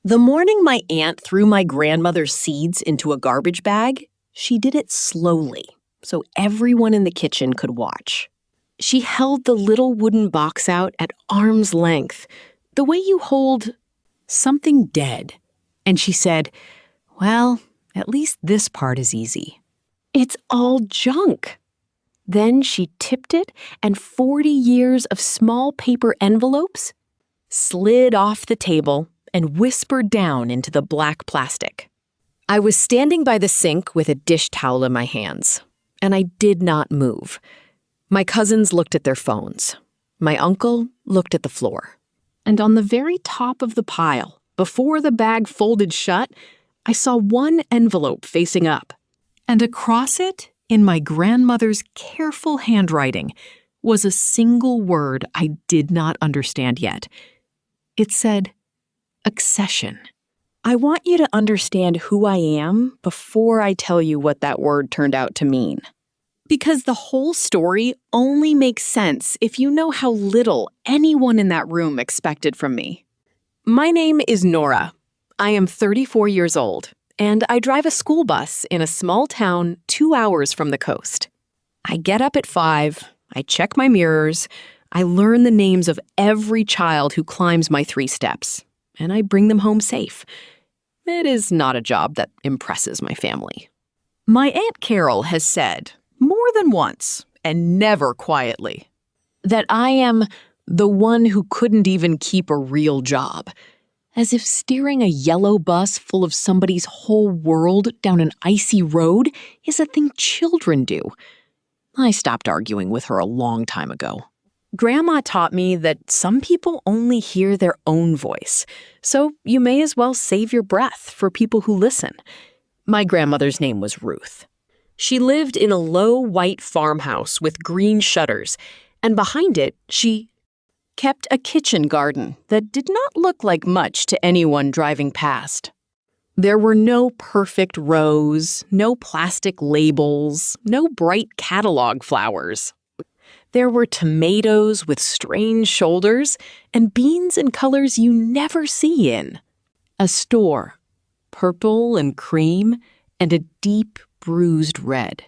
The morning my aunt threw my grandmother's seeds into a garbage bag, she did it slowly, so everyone in the kitchen could watch. She held the little wooden box out at arm's length, the way you hold something dead. And she said, "Well, at least this part is easy. It's all junk." Then she tipped it, and 40 years of small paper envelopes slid off the table and whispered down into the black plastic. I was standing by the sink with a dish towel in my hands, and I did not move. My cousins looked at their phones. My uncle looked at the floor. And on the very top of the pile, before the bag folded shut, I saw one envelope facing up. And across it, in my grandmother's careful handwriting, was a single word I did not understand yet. It said, accession. I want you to understand who I am before I tell you what that word turned out to mean. Because the whole story only makes sense if you know how little anyone in that room expected from me. My name is Nora. I am 34 years old, and I drive a school bus in a small town 2 hours from the coast. I get up at 5, I check my mirrors, I learn the names of every child who climbs my 3 steps, and I bring them home safe. It is not a job that impresses my family. My Aunt Carol has said, more than once, and never quietly, that I am the one who couldn't even keep a real job, as if steering a yellow bus full of somebody's whole world down an icy road is a thing children do. I stopped arguing with her a long time ago. Grandma taught me that some people only hear their own voice, so you may as well save your breath for people who listen. My grandmother's name was Ruth. She lived in a low white farmhouse with green shutters, and behind it, she kept a kitchen garden that did not look like much to anyone driving past. There were no perfect rows, no plastic labels, no bright catalog flowers. There were tomatoes with strange shoulders and beans in colors you never see in. A store, purple and cream, and a deep bruised red.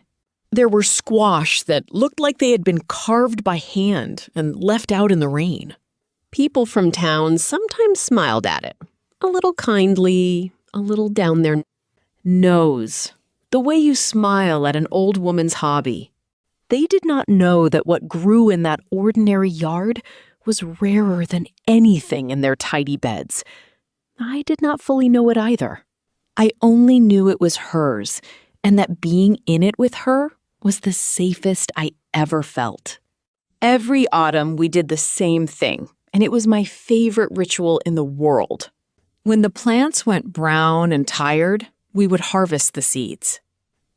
There were squash that looked like they had been carved by hand and left out in the rain. People from town sometimes smiled at it, a little kindly, a little down their nose, the way you smile at an old woman's hobby. They did not know that what grew in that ordinary yard was rarer than anything in their tidy beds. I did not fully know it either. I only knew it was hers, and that being in it with her was the safest I ever felt. Every autumn, we did the same thing, and it was my favorite ritual in the world. When the plants went brown and tired, we would harvest the seeds.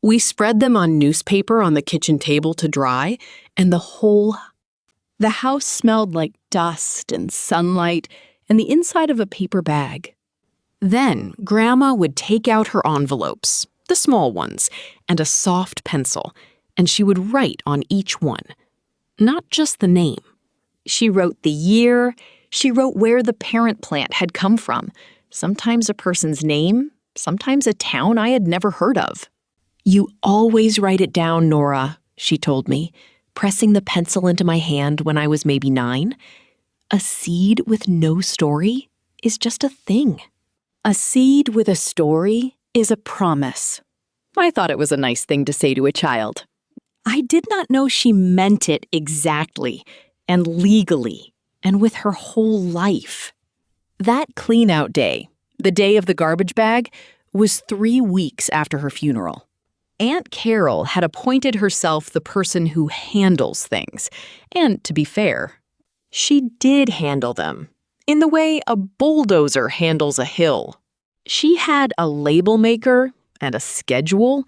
We spread them on newspaper on the kitchen table to dry, and the house smelled like dust and sunlight and the inside of a paper bag. Then Grandma would take out her envelopes, the small ones, and a soft pencil, and she would write on each one. Not just the name. She wrote the year, she wrote where the parent plant had come from, sometimes a person's name, sometimes a town I had never heard of. "You always write it down, Nora," she told me, pressing the pencil into my hand when I was maybe 9. A seed with no story is just a thing. A seed with a story is a promise. I thought it was a nice thing to say to a child. I did not know she meant it exactly, and legally, and with her whole life. That clean-out day, the day of the garbage bag, was 3 weeks after her funeral. Aunt Carol had appointed herself the person who handles things, and to be fair, she did handle them, in the way a bulldozer handles a hill. She had a label maker and a schedule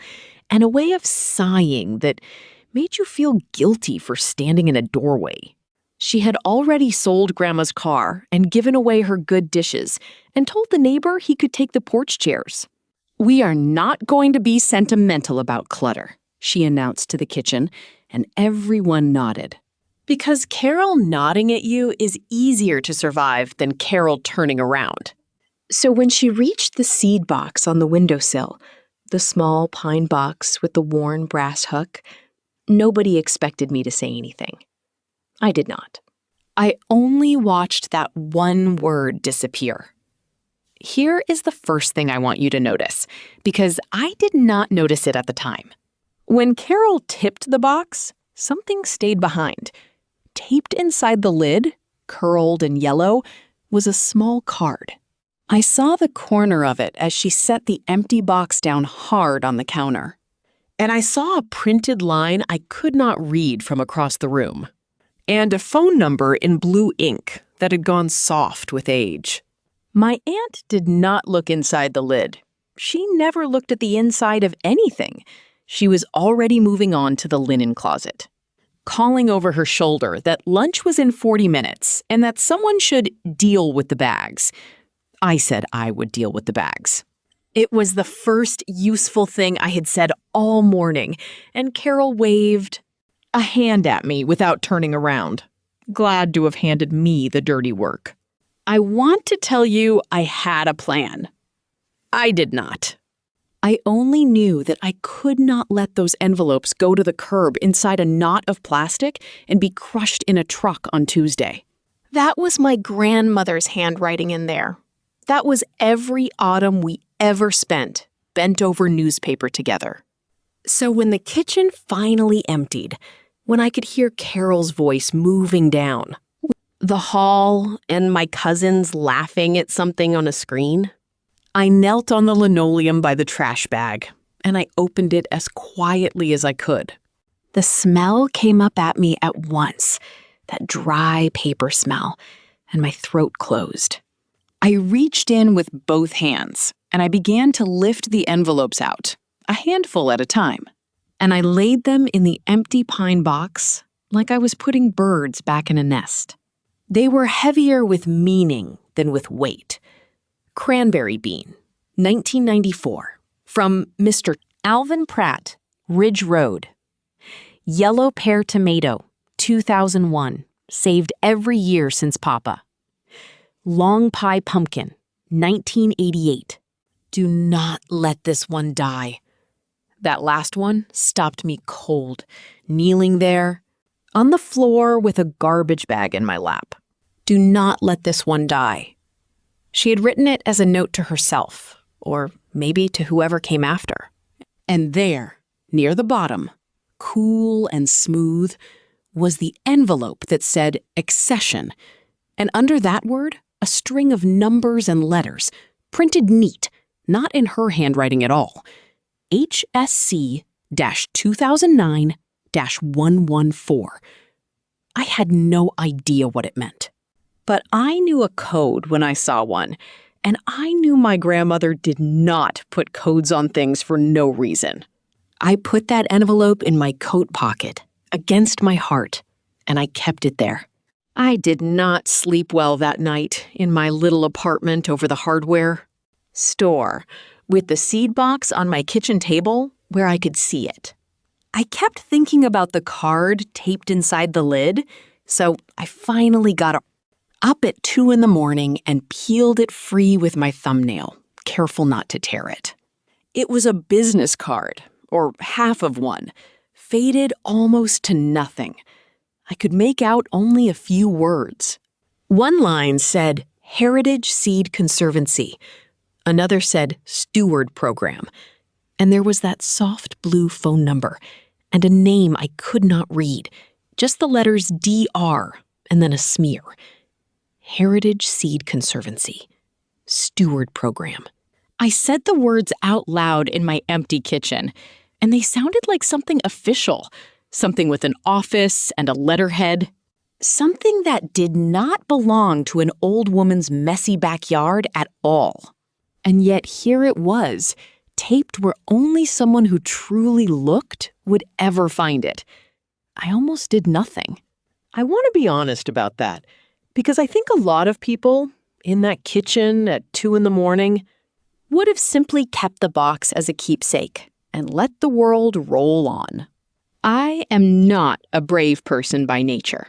and a way of sighing that made you feel guilty for standing in a doorway. She had already sold Grandma's car and given away her good dishes and told the neighbor he could take the porch chairs. "We are not going to be sentimental about clutter," she announced to the kitchen, and everyone nodded. Because Carol nodding at you is easier to survive than Carol turning around. So when she reached the seed box on the windowsill, the small pine box with the worn brass hook, nobody expected me to say anything. I did not. I only watched that one word disappear. Here is the first thing I want you to notice, because I did not notice it at the time. When Carol tipped the box, something stayed behind. Taped inside the lid, curled and yellow, was a small card. I saw the corner of it as she set the empty box down hard on the counter. And I saw a printed line I could not read from across the room. And a phone number in blue ink that had gone soft with age. My aunt did not look inside the lid. She never looked at the inside of anything. She was already moving on to the linen closet, calling over her shoulder that lunch was in 40 minutes and that someone should deal with the bags. I said I would deal with the bags. It was the first useful thing I had said all morning, and Carol waved a hand at me without turning around, glad to have handed me the dirty work. I want to tell you I had a plan. I did not. I only knew that I could not let those envelopes go to the curb inside a knot of plastic and be crushed in a truck on Tuesday. That was my grandmother's handwriting in there. That was every autumn we ever spent, bent over newspaper together. So when the kitchen finally emptied, when I could hear Carol's voice moving down, the hall and my cousins laughing at something on a screen, I knelt on the linoleum by the trash bag, and I opened it as quietly as I could. The smell came up at me at once, that dry paper smell, and my throat closed. I reached in with both hands, and I began to lift the envelopes out, a handful at a time. And I laid them in the empty pine box like I was putting birds back in a nest. They were heavier with meaning than with weight. Cranberry bean, 1994, from Mr. Alvin Pratt, Ridge Road. Yellow pear tomato, 2001, saved every year since Papa. Long pie pumpkin, 1988. Do not let this one die. That last one stopped me cold, kneeling there, on the floor with a garbage bag in my lap. Do not let this one die. She had written it as a note to herself, or maybe to whoever came after. And there, near the bottom, cool and smooth, was the envelope that said accession, and under that word, a string of numbers and letters, printed neat, not in her handwriting at all. HSC-2009-114. I had no idea what it meant. But I knew a code when I saw one, and I knew my grandmother did not put codes on things for no reason. I put that envelope in my coat pocket, against my heart, and I kept it there. I did not sleep well that night in my little apartment over the hardware store, with the seed box on my kitchen table where I could see it. I kept thinking about the card taped inside the lid, so I finally got up at 2 a.m. and peeled it free with my thumbnail, careful not to tear it. It was a business card, or half of one, faded almost to nothing. I could make out only a few words. One line said, Heritage Seed Conservancy. Another said, Steward Program. And there was that soft blue phone number and a name I could not read, just the letters DR and then a smear. Heritage Seed Conservancy. Steward Program. I said the words out loud in my empty kitchen, and they sounded like something official, something with an office and a letterhead, something that did not belong to an old woman's messy backyard at all. And yet here it was, taped where only someone who truly looked would ever find it. I almost did nothing. I want to be honest about that, because I think a lot of people in that kitchen at 2 a.m. would have simply kept the box as a keepsake and let the world roll on. I am not a brave person by nature.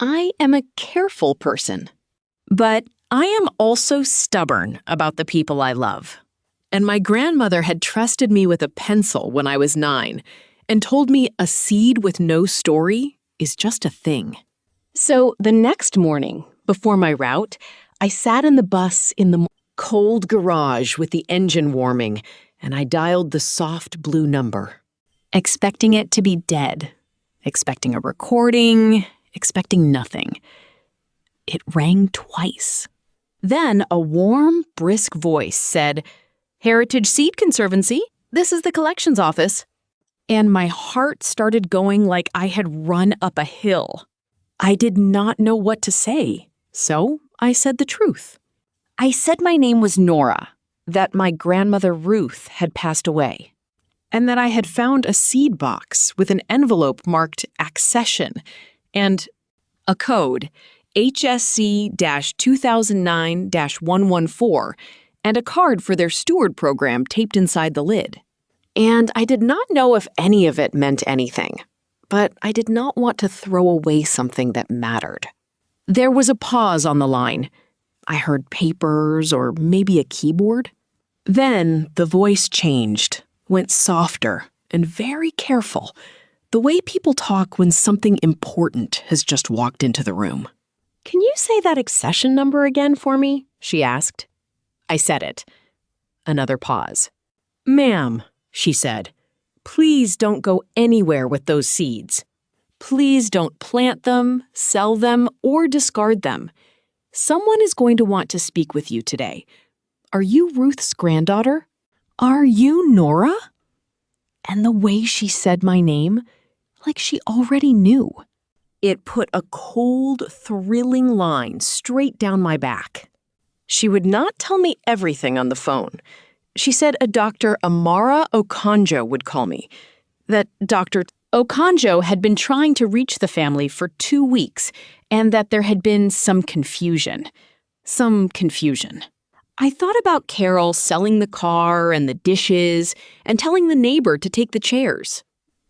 I am a careful person. But I am also stubborn about the people I love. And my grandmother had trusted me with a pencil when I was 9 and told me a seed with no story is just a thing. So the next morning, before my route, I sat in the bus in the cold garage with the engine warming, and I dialed the soft blue number, expecting it to be dead, expecting a recording, expecting nothing. It rang twice. Then a warm, brisk voice said, "Heritage Seed Conservancy, this is the collections office." And my heart started going like I had run up a hill. I did not know what to say, so I said the truth. I said my name was Nora, that my grandmother Ruth had passed away, and that I had found a seed box with an envelope marked Accession and a code, HSC-2009-114, and a card for their steward program taped inside the lid. And I did not know if any of it meant anything, but I did not want to throw away something that mattered. There was a pause on the line. I heard papers or maybe a keyboard. Then the voice changed, went softer and very careful, the way people talk when something important has just walked into the room. "Can you say that accession number again for me?" she asked. I said it. Another pause. "Ma'am," she said, "please don't go anywhere with those seeds. Please don't plant them, sell them, or discard them. Someone is going to want to speak with you today. Are you Ruth's granddaughter? Are you Nora?" And the way she said my name, like she already knew. It put a cold, thrilling line straight down my back. She would not tell me everything on the phone. She said a Dr. Amara Okonjo would call me, that Dr. Okonjo had been trying to reach the family for 2 weeks, and that there had been some confusion. I thought about Carol selling the car and the dishes and telling the neighbor to take the chairs.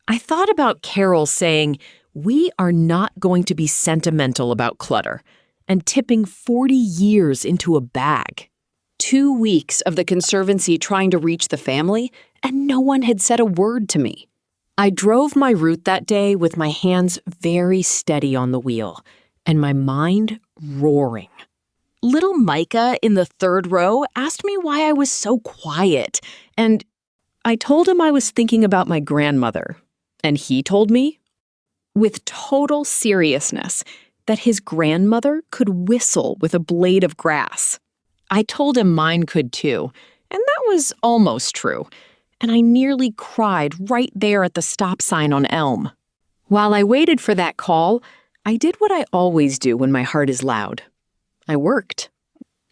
I thought about Carol saying, "We are not going to be sentimental about clutter," and tipping 40 years into a bag. 2 weeks of the Conservancy trying to reach the family, and no one had said a word to me. I drove my route that day with my hands very steady on the wheel, and my mind roaring. Little Micah in the 3rd row asked me why I was so quiet, and I told him I was thinking about my grandmother, and he told me, with total seriousness, that his grandmother could whistle with a blade of grass. I told him mine could too, and that was almost true, and I nearly cried right there at the stop sign on Elm. While I waited for that call, I did what I always do when my heart is loud. I worked.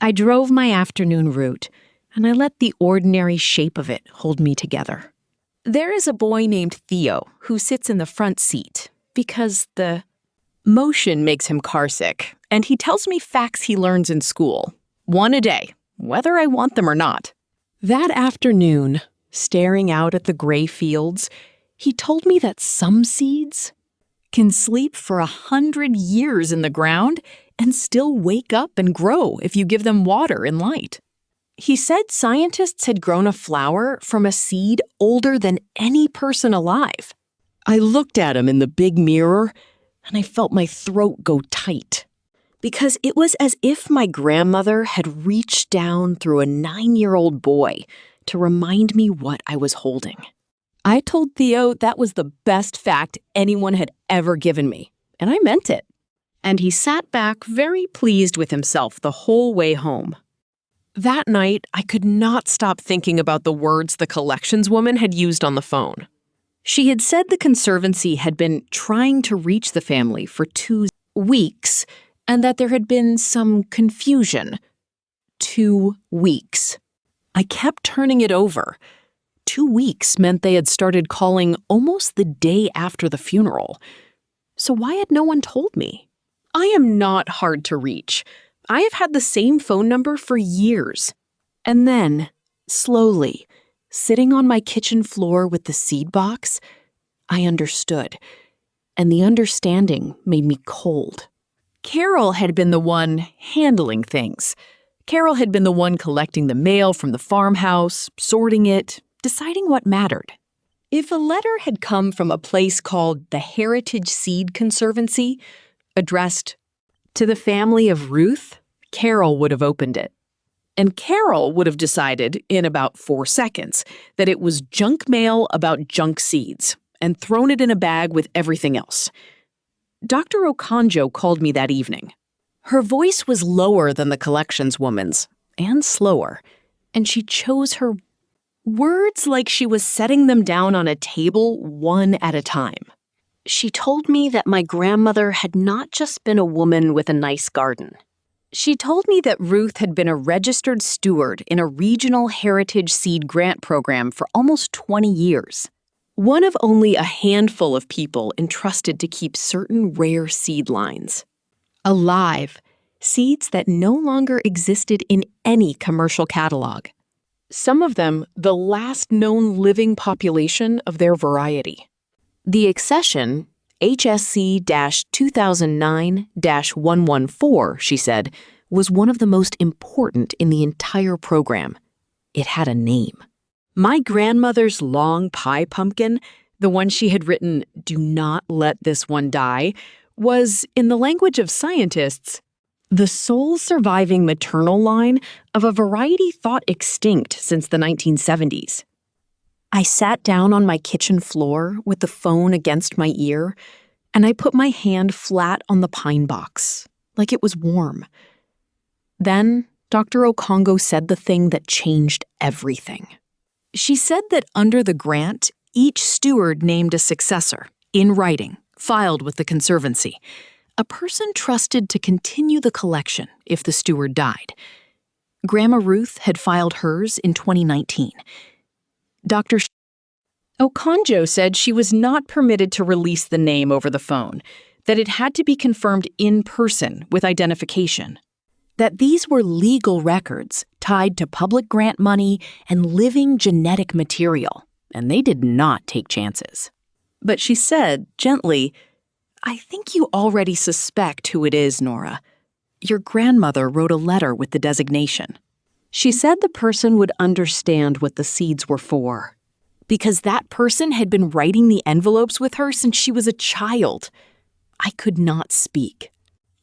I drove my afternoon route, and I let the ordinary shape of it hold me together. There is a boy named Theo who sits in the front seat because the motion makes him carsick, and he tells me facts he learns in school, 1 a day, whether I want them or not. That afternoon, staring out at the gray fields, he told me that some seeds can sleep for 100 years in the ground and still wake up and grow if you give them water and light. He said scientists had grown a flower from a seed older than any person alive. I looked at him in the big mirror, and I felt my throat go tight, because it was as if my grandmother had reached down through a 9-year-old boy to remind me what I was holding. I told Theo that was the best fact anyone had ever given me, and I meant it. And he sat back very pleased with himself the whole way home. That night, I could not stop thinking about the words the collections woman had used on the phone. She had said the Conservancy had been trying to reach the family for 2 weeks, and that there had been some confusion. 2 weeks. I kept turning it over. 2 weeks meant they had started calling almost the day after the funeral. So why had no one told me? I am not hard to reach. I have had the same phone number for years. And then, slowly, sitting on my kitchen floor with the seed box, I understood. And the understanding made me cold. Carol had been the one handling things. Carol had been the one collecting the mail from the farmhouse, sorting it, deciding what mattered. If a letter had come from a place called the Heritage Seed Conservancy, addressed to the family of Ruth, Carol would have opened it. And Carol would have decided, in about 4 seconds, that it was junk mail about junk seeds, and thrown it in a bag with everything else. Dr. Okonjo called me that evening. Her voice was lower than the collections woman's, and slower, and she chose her words like she was setting them down on a table one at a time. She told me that my grandmother had not just been a woman with a nice garden. She told me that Ruth had been a registered steward in a regional heritage seed grant program for almost 20 years. One of only a handful of people entrusted to keep certain rare seed lines alive, seeds that no longer existed in any commercial catalog. Some of them the last known living population of their variety. The accession, HSC-2009-114, she said, was one of the most important in the entire program. It had a name. My grandmother's long pie pumpkin, the one she had written, "Do not let this one die," was, in the language of scientists, the sole surviving maternal line of a variety thought extinct since the 1970s. I sat down on my kitchen floor with the phone against my ear, and I put my hand flat on the pine box, like it was warm. Then Dr. Okonjo said the thing that changed everything. She said that under the grant, each steward named a successor, in writing, filed with the Conservancy, a person trusted to continue the collection if the steward died. Grandma Ruth had filed hers in 2019. Dr. Okonjo said she was not permitted to release the name over the phone, that it had to be confirmed in person with identification, that these were legal records tied to public grant money and living genetic material, and they did not take chances. But she said, gently, "I think you already suspect who it is, Nora. Your grandmother wrote a letter with the designation." She said the person would understand what the seeds were for, because that person had been writing the envelopes with her since she was a child. I could not speak.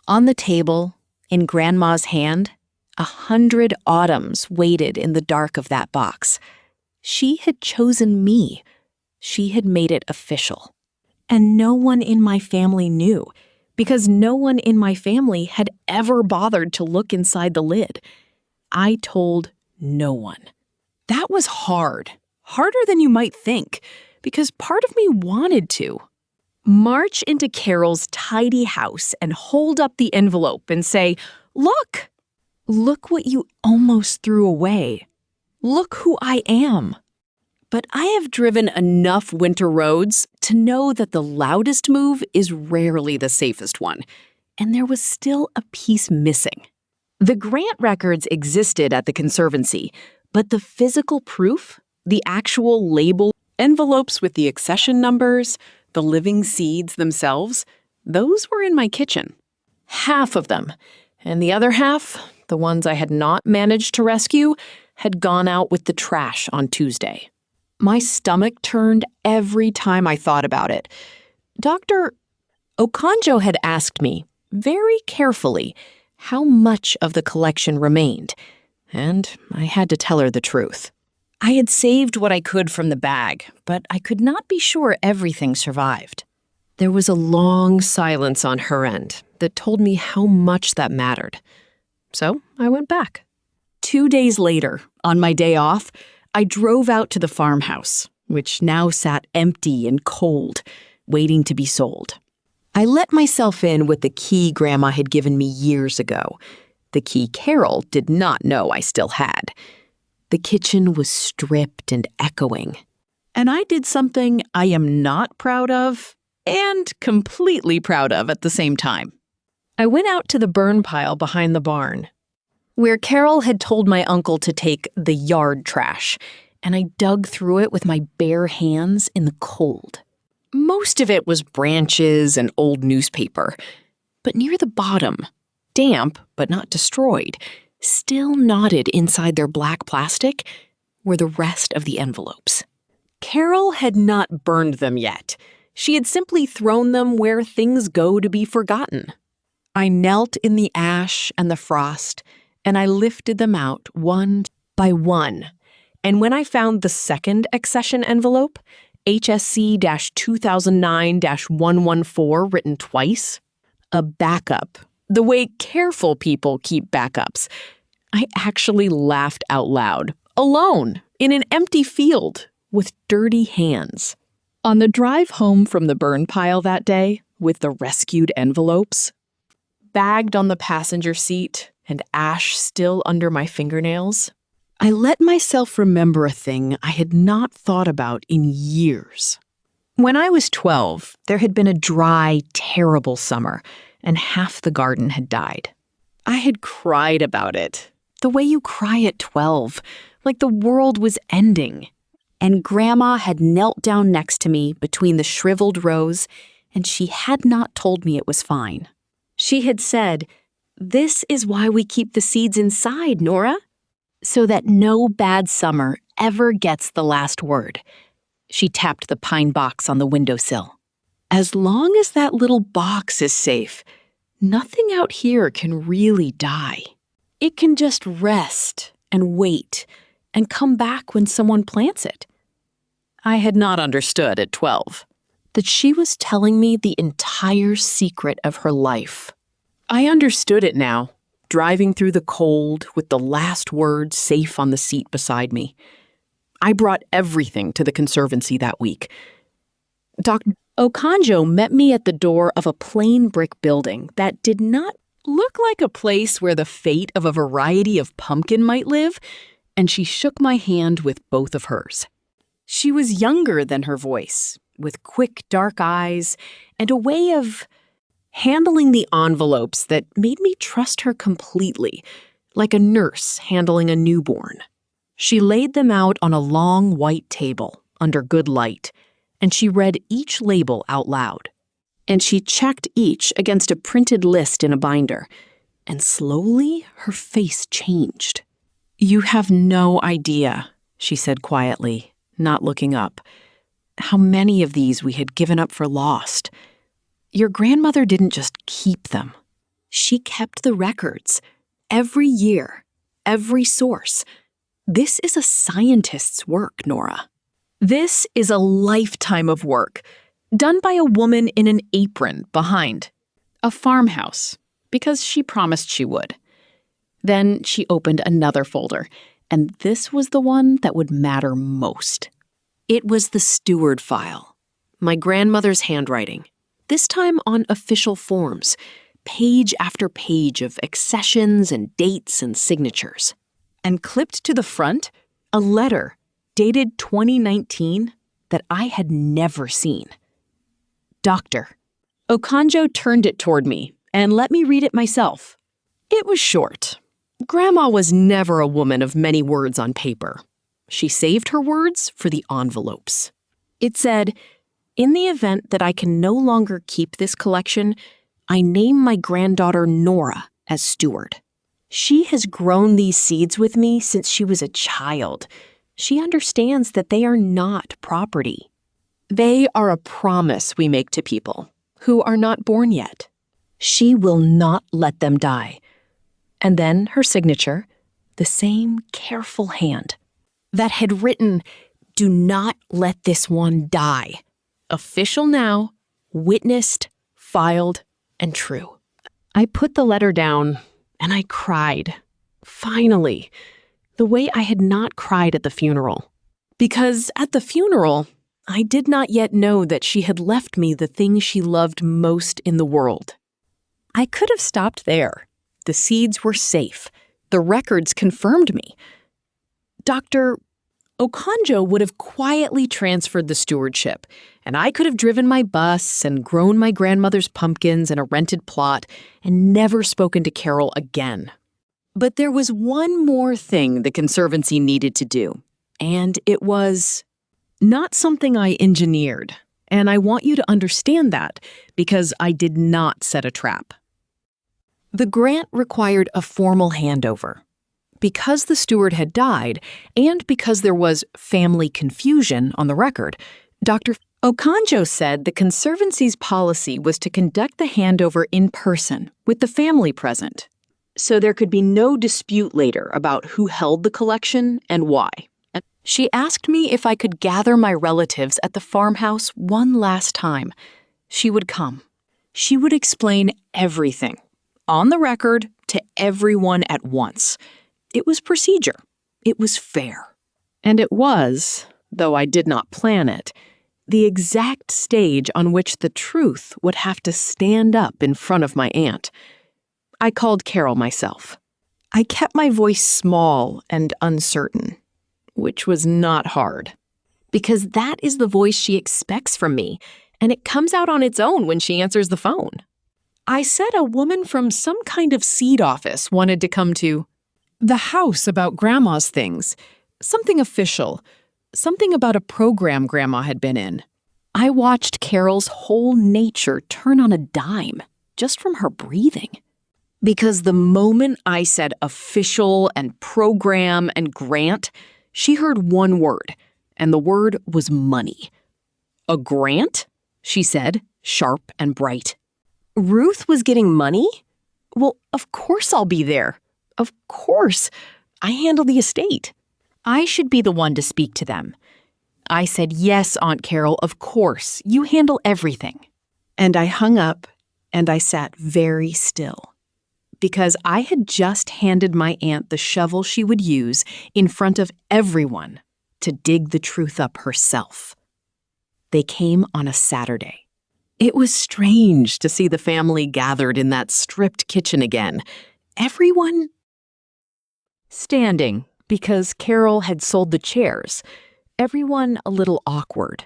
On the table, in Grandma's hand, 100 autumns waited in the dark of that box. She had chosen me. She had made it official. And no one in my family knew, because no one in my family had ever bothered to look inside the lid. I told no one. That was hard. Harder than you might think, because part of me wanted to. March into Carol's tidy house and hold up the envelope and say, "Look! Look what you almost threw away. Look who I am." But I have driven enough winter roads to know that the loudest move is rarely the safest one, and there was still a piece missing. The grant records existed at the Conservancy, but the physical proof, the actual label, envelopes with the accession numbers, the living seeds themselves, those were in my kitchen. Half of them, and the other half, the ones I had not managed to rescue, had gone out with the trash on Tuesday. My stomach turned every time I thought about it. Dr. Okonjo had asked me, very carefully, how much of the collection remained, and I had to tell her the truth. I had saved what I could from the bag, but I could not be sure everything survived. There was a long silence on her end that told me how much that mattered. So I went back. 2 days later, on my day off, I drove out to the farmhouse, which now sat empty and cold, waiting to be sold. I let myself in with the key Grandma had given me years ago, the key Carol did not know I still had. The kitchen was stripped and echoing. And I did something I am not proud of and completely proud of at the same time. I went out to the burn pile behind the barn, where Carol had told my uncle to take the yard trash, and I dug through it with my bare hands in the cold. Most of it was branches and old newspaper, But near the bottom, damp but not destroyed, still knotted inside their black plastic, were the rest of the envelopes. Carol had not burned them yet. She had simply thrown them where things go to be forgotten. I knelt in the ash and the frost, and I lifted them out one by one. And when I found the second accession envelope, HSC-2009-114 written twice, a backup, the way careful people keep backups, I actually laughed out loud, alone, in an empty field, with dirty hands. On the drive home from the burn pile that day, with the rescued envelopes, bagged on the passenger seat and ash still under my fingernails, I let myself remember a thing I had not thought about in years. When I was 12, there had been a dry, terrible summer, and half the garden had died. I had cried about it, the way you cry at 12, like the world was ending. And Grandma had knelt down next to me between the shriveled rows, and she had not told me it was fine. She had said, "This is why we keep the seeds inside, Nora, so that no bad summer ever gets the last word." She tapped the pine box on the windowsill. "As long as that little box is safe, nothing out here can really die. It can just rest and wait and come back when someone plants it." I had not understood at 12 that she was telling me the entire secret of her life. I understood it now, driving through the cold with the last word safe on the seat beside me. I brought everything to the Conservancy that week. Dr. Okonjo met me at the door of a plain brick building that did not look like a place where the fate of a variety of pumpkin might live, and she shook my hand with both of hers. She was younger than her voice, with quick dark eyes and a way of handling the envelopes that made me trust her completely, like a nurse handling a newborn. She laid them out on a long white table under good light, and she read each label out loud. And she checked each against a printed list in a binder, and slowly her face changed. "You have no idea," she said quietly, not looking up, "how many of these we had given up for lost. Your grandmother didn't just keep them. She kept the records, every year, every source. This is a scientist's work, Nora. This is a lifetime of work, done by a woman in an apron behind a farmhouse, because she promised she would." Then she opened another folder, and this was the one that would matter most. It was the steward file, my grandmother's handwriting, this time on official forms, page after page of accessions and dates and signatures. And clipped to the front, a letter dated 2019 that I had never seen. "Doctor." Okonjo turned it toward me and let me read it myself. It was short. Grandma was never a woman of many words on paper. She saved her words for the envelopes. It said, "In the event that I can no longer keep this collection, I name my granddaughter Nora as steward. She has grown these seeds with me since she was a child. She understands that they are not property. They are a promise we make to people who are not born yet. She will not let them die." And then her signature, the same careful hand that had written, "Do not let this one die. Official now, witnessed, filed, and true." I put the letter down and I cried. Finally, the way I had not cried at the funeral. Because at the funeral, I did not yet know that she had left me the thing she loved most in the world. I could have stopped there. The seeds were safe. The records confirmed me. Dr. Okonjo would have quietly transferred the stewardship, and I could have driven my bus and grown my grandmother's pumpkins in a rented plot and never spoken to Carol again. But there was one more thing the Conservancy needed to do, and it was not something I engineered, and I want you to understand that because I did not set a trap. The grant required a formal handover. Because the steward had died, and because there was family confusion on the record, Dr. Okonjo said the Conservancy's policy was to conduct the handover in person, with the family present, so there could be no dispute later about who held the collection and why. She asked me if I could gather my relatives at the farmhouse one last time. She would come. She would explain everything, on the record, to everyone at once. It was procedure. It was fair. And it was, though I did not plan it, the exact stage on which the truth would have to stand up in front of my aunt. I called Carol myself. I kept my voice small and uncertain, which was not hard, because that is the voice she expects from me, and it comes out on its own when she answers the phone. I said a woman from some kind of seed office wanted to come to the house about Grandma's things, something official, something about a program Grandma had been in. I watched Carol's whole nature turn on a dime just from her breathing. Because the moment I said official and program and grant, she heard one word, and the word was money. A grant? She said, sharp and bright. Ruth was getting money? Well, of course I'll be there. Of course. I handle the estate. I should be the one to speak to them. I said, yes, Aunt Carol, of course. You handle everything. And I hung up, and I sat very still, because I had just handed my aunt the shovel she would use in front of everyone to dig the truth up herself. They came on a Saturday. It was strange to see the family gathered in that stripped kitchen again. Everyone standing, because Carol had sold the chairs. Everyone a little awkward.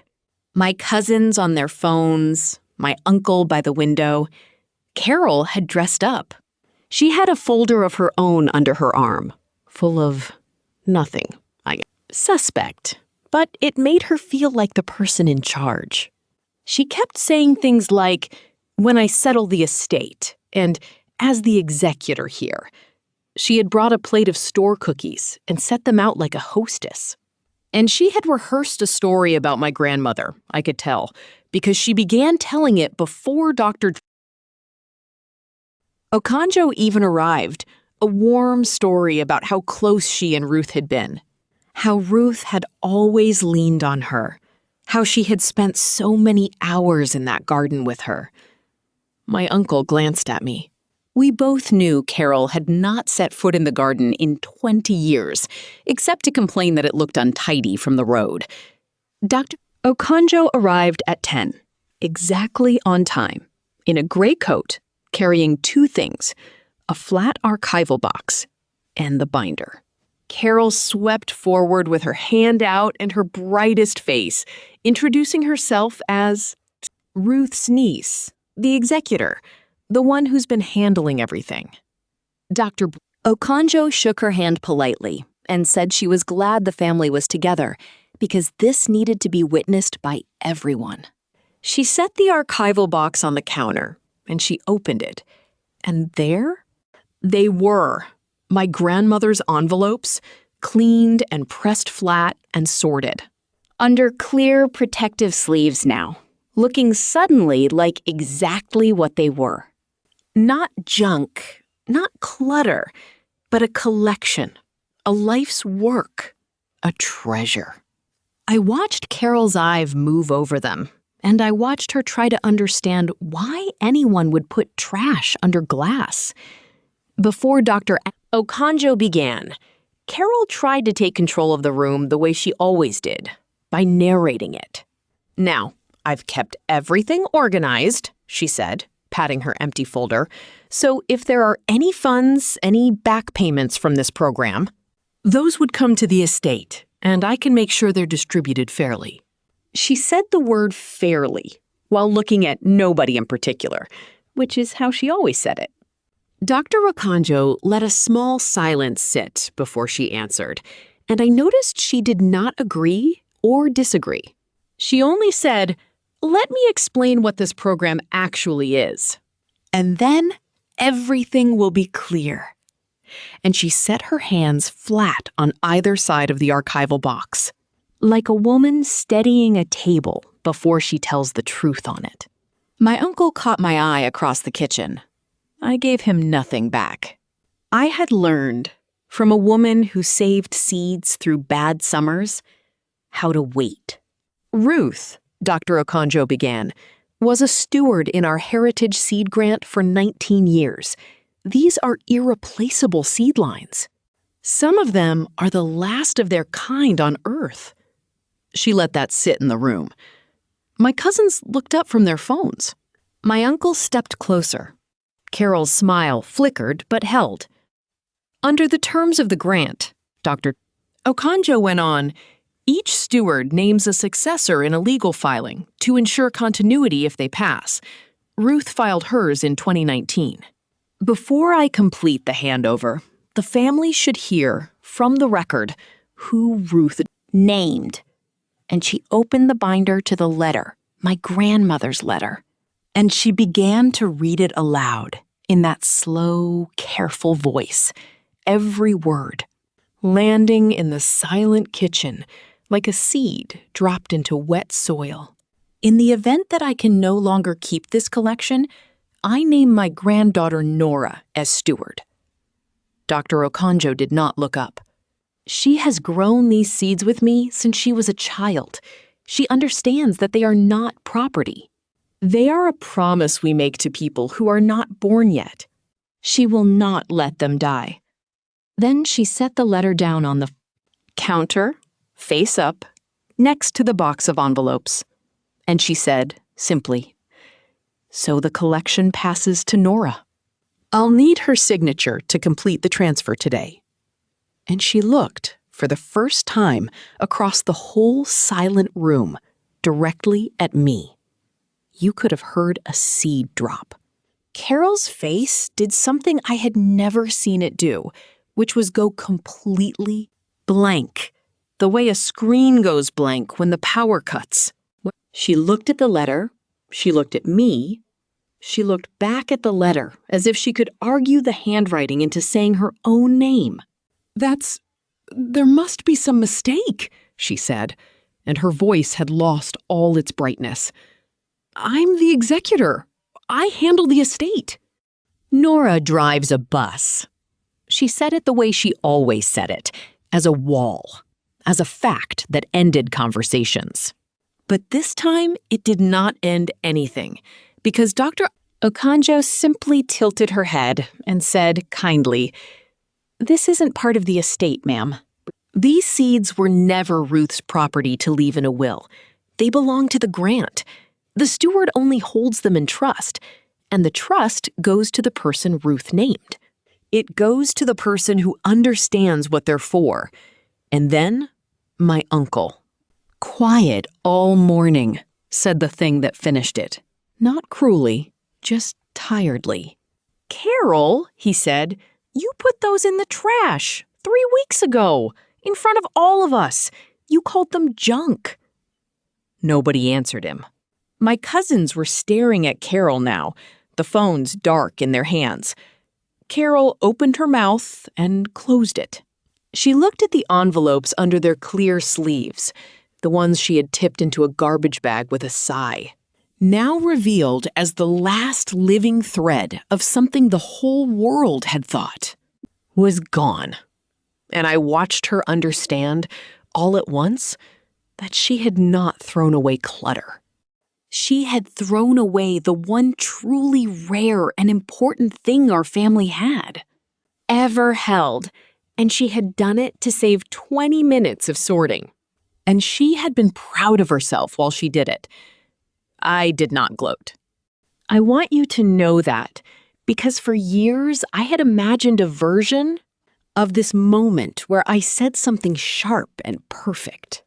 My cousins on their phones, my uncle by the window. Carol had dressed up. She had a folder of her own under her arm, full of nothing, suspect, but it made her feel like the person in charge. She kept saying things like, when I settle the estate, and as the executor here. She had brought a plate of store cookies and set them out like a hostess. And she had rehearsed a story about my grandmother, I could tell, because she began telling it before Dr. Okonjo even arrived, a warm story about how close she and Ruth had been, how Ruth had always leaned on her, how she had spent so many hours in that garden with her. My uncle glanced at me. We both knew Carol had not set foot in the garden in 20 years, except to complain that it looked untidy from the road. Dr. Okonjo arrived at 10, exactly on time, in a gray coat, carrying two things, a flat archival box and the binder. Carol swept forward with her hand out and her brightest face, introducing herself as Ruth's niece, the executor, the one who's been handling everything. Dr. Okonjo shook her hand politely and said she was glad the family was together because this needed to be witnessed by everyone. She set the archival box on the counter and she opened it. And there they were, my grandmother's envelopes, cleaned and pressed flat and sorted. Under clear protective sleeves now, looking suddenly like exactly what they were. Not junk, not clutter, but a collection, a life's work, a treasure. I watched Carol's eyes move over them, and I watched her try to understand why anyone would put trash under glass. Before Dr. Okonjo began, Carol tried to take control of the room the way she always did, by narrating it. Now, I've kept everything organized, she said, patting her empty folder. So if there are any funds, any back payments from this program, those would come to the estate, and I can make sure they're distributed fairly. She said the word fairly, while looking at nobody in particular, which is how she always said it. Dr. Okonjo let a small silence sit before she answered, and I noticed she did not agree or disagree. She only said, "Let me explain what this program actually is." And then everything will be clear." And she set her hands flat on either side of the archival box, like a woman steadying a table before she tells the truth on it. My uncle caught my eye across the kitchen. I gave him nothing back. I had learned from a woman who saved seeds through bad summers how to wait. Ruth, Dr. Okonjo began, was a steward in our Heritage Seed Grant for 19 years. These are irreplaceable seed lines. Some of them are the last of their kind on Earth. She let that sit in the room. My cousins looked up from their phones. My uncle stepped closer. Carol's smile flickered but held. Under the terms of the grant, Dr. Okonjo went on, each steward names a successor in a legal filing to ensure continuity if they pass. Ruth filed hers in 2019. Before I complete the handover, the family should hear, from the record, who Ruth named. And she opened the binder to the letter, my grandmother's letter. And she began to read it aloud, in that slow, careful voice, every word, landing in the silent kitchen like a seed dropped into wet soil. In the event that I can no longer keep this collection, I name my granddaughter Nora as steward. Dr. Okonjo did not look up. She has grown these seeds with me since she was a child. She understands that they are not property. They are a promise we make to people who are not born yet. She will not let them die. Then she set the letter down on the counter, face up, next to the box of envelopes. And she said, simply, "So the collection passes to Nora. I'll need her signature to complete the transfer today." And she looked, for the first time, across the whole silent room, directly at me. You could have heard a seed drop. Carol's face did something I had never seen it do, which was go completely blank, the way a screen goes blank when the power cuts. She looked at the letter, she looked at me, she looked back at the letter as if she could argue the handwriting into saying her own name. There must be some mistake," she said, and her voice had lost all its brightness. "I'm the executor. I handle the estate." Nora drives a bus. She said it the way she always said it, as a wall, as a fact that ended conversations. But this time, it did not end anything, because Dr. Okonjo simply tilted her head and said kindly, "This isn't part of the estate, ma'am. These seeds were never Ruth's property to leave in a will. They belong to the grant. The steward only holds them in trust, and the trust goes to the person Ruth named. It goes to the person who understands what they're for. And then, my uncle. Quiet all morning, said the thing that finished it. Not cruelly, just tiredly. Carol, he said, you put those in the trash 3 weeks ago, in front of all of us. You called them junk. Nobody answered him. My cousins were staring at Carol now, the phones dark in their hands. Carol opened her mouth and closed it. She looked at the envelopes under their clear sleeves, the ones she had tipped into a garbage bag with a sigh, now revealed as the last living thread of something the whole world had thought was gone. And I watched her understand, all at once, that she had not thrown away clutter. She had thrown away the one truly rare and important thing our family had, ever held, and she had done it to save 20 minutes of sorting. And she had been proud of herself while she did it. I did not gloat. I want you to know that, because for years I had imagined a version of this moment where I said something sharp and perfect,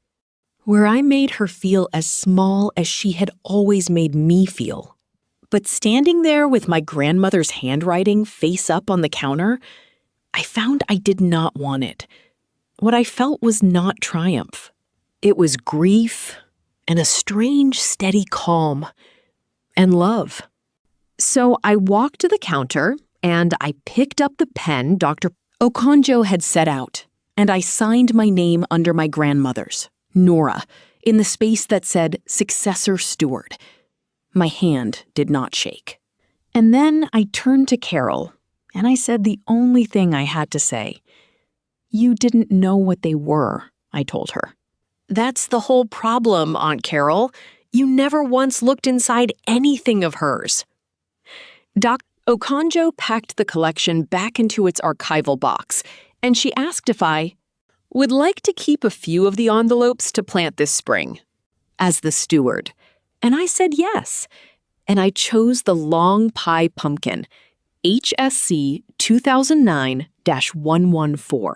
where I made her feel as small as she had always made me feel. But standing there with my grandmother's handwriting face up on the counter, I found I did not want it. What I felt was not triumph. It was grief and a strange, steady calm and love. So I walked to the counter And I picked up the pen Dr. Okonjo had set out, and I signed my name under my grandmother's, Nora, in the space that said Successor Steward. My hand did not shake. And then I turned to Carol, and I said the only thing I had to say. You didn't know what they were, I told her. That's the whole problem, Aunt Carol. You never once looked inside anything of hers. Dr. Okonjo packed the collection back into its archival box, and she asked if I would like to keep a few of the envelopes to plant this spring, as the steward. And I said yes, and I chose the long pie pumpkin, HSC 2009-114,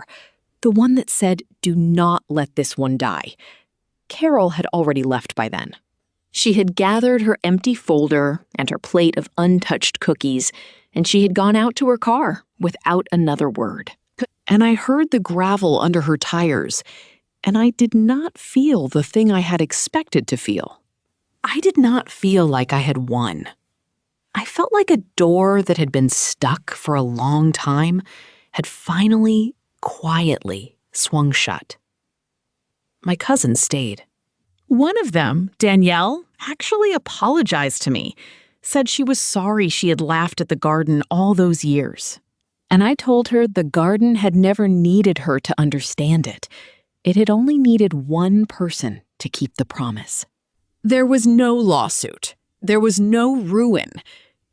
the one that said, "Do not let this one die." Carol had already left by then. She had gathered her empty folder and her plate of untouched cookies, and she had gone out to her car without another word. And I heard the gravel under her tires, and I did not feel the thing I had expected to feel. I did not feel like I had won. I felt like a door that had been stuck for a long time had finally, quietly swung shut. My cousins stayed. One of them, Danielle, actually apologized to me, said she was sorry she had laughed at the garden all those years. And I told her the garden had never needed her to understand it. It had only needed one person to keep the promise. There was no lawsuit. There was no ruin.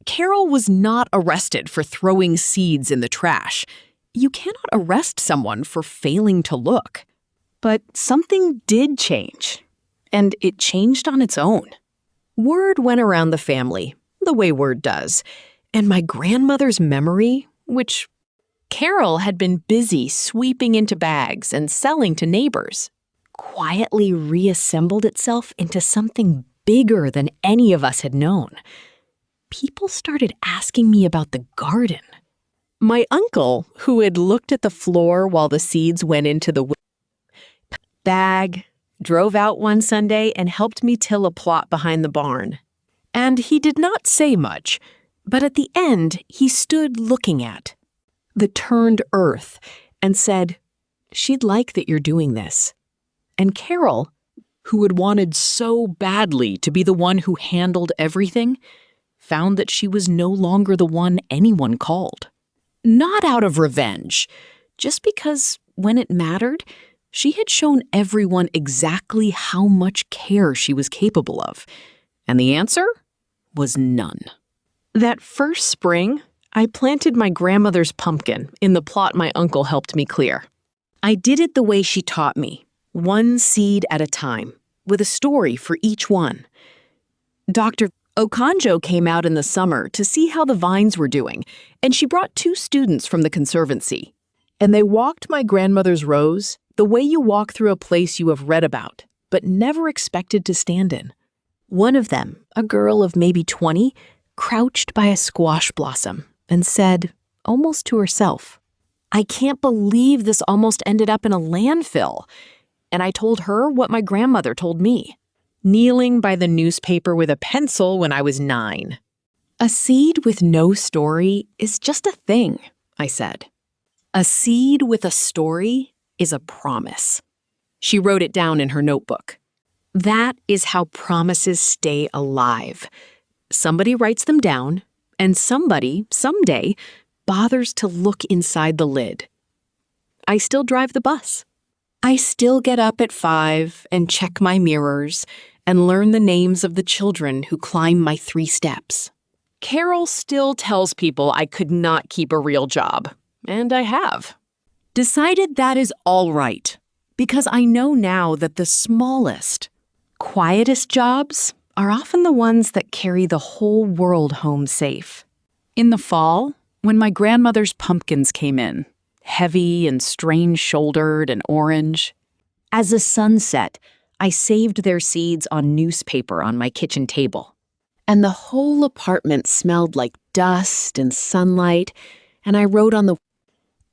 Carol was not arrested for throwing seeds in the trash. You cannot arrest someone for failing to look. But something did change, and it changed on its own. Word went around the family, the way word does, and my grandmother's memory, which Carol had been busy sweeping into bags and selling to neighbors, quietly reassembled itself into something bigger than any of us had known. People started asking me about the garden. My uncle, who had looked at the floor while the seeds went into the bag, drove out one Sunday and helped me till a plot behind the barn. And he did not say much, but at the end he stood looking at the turned earth and said, "She'd like that you're doing this." And Carol, who had wanted so badly to be the one who handled everything, found that she was no longer the one anyone called. Not out of revenge, just because when it mattered, she had shown everyone exactly how much care she was capable of. And the answer was none. That first spring, I planted my grandmother's pumpkin in the plot my uncle helped me clear. I did it the way she taught me, one seed at a time, with a story for each one. Dr. Okonjo came out in the summer to see how the vines were doing, and she brought 2 students from the conservancy. And they walked my grandmother's rows the way you walk through a place you have read about, but never expected to stand in. One of them, a girl of maybe 20, crouched by a squash blossom and said, almost to herself, "I can't believe this almost ended up in a landfill." And I told her what my grandmother told me, kneeling by the newspaper with a pencil when I was 9. "A seed with no story is just a thing," I said. "A seed with a story is a promise." She wrote it down in her notebook. That is how promises stay alive. Somebody writes them down, and somebody, someday, bothers to look inside the lid. I still drive the bus. I still get up at 5 and check my mirrors and learn the names of the children who climb my 3 steps. Carol still tells people I could not keep a real job, and I have. Decided that is all right, because I know now that the smallest, quietest jobs are often the ones that carry the whole world home safe. In the fall, when my grandmother's pumpkins came in, heavy and strange-shouldered and orange, as the sun set, I saved their seeds on newspaper on my kitchen table. And the whole apartment smelled like dust and sunlight, and I wrote on the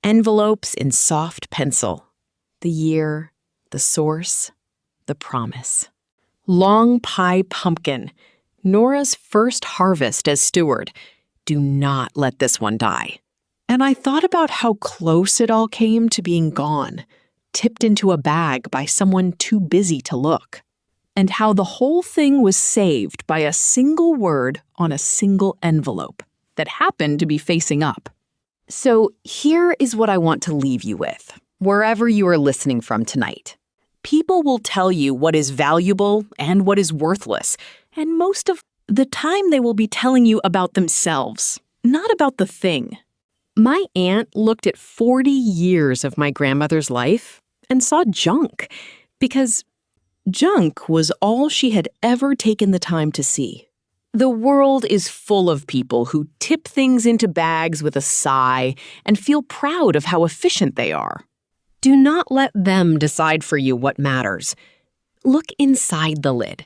envelopes in soft pencil the year, the source, the promise. Long pie pumpkin, Nora's first harvest as steward, Do not let this one die. And I thought about how close it all came to being gone, tipped into a bag by someone too busy to look, and how the whole thing was saved by a single word on a single envelope that happened to be facing up. So here is what I want to leave you with, wherever you are listening from tonight. People will tell you what is valuable and what is worthless, and most of the time they will be telling you about themselves, not about the thing. My aunt looked at 40 years of my grandmother's life and saw junk, because junk was all she had ever taken the time to see. The world is full of people who tip things into bags with a sigh and feel proud of how efficient they are. Do not let them decide for you what matters. Look inside the lid.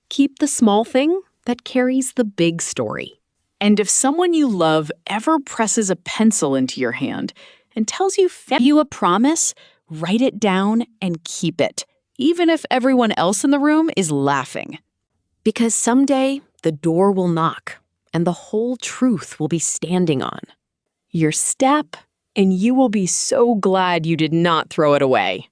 Keep the small thing that carries the big story. And if someone you love ever presses a pencil into your hand and tells you a promise, write it down and keep it, even if everyone else in the room is laughing. Because someday the door will knock and the whole truth will be standing on your step, and you will be so glad you did not throw it away.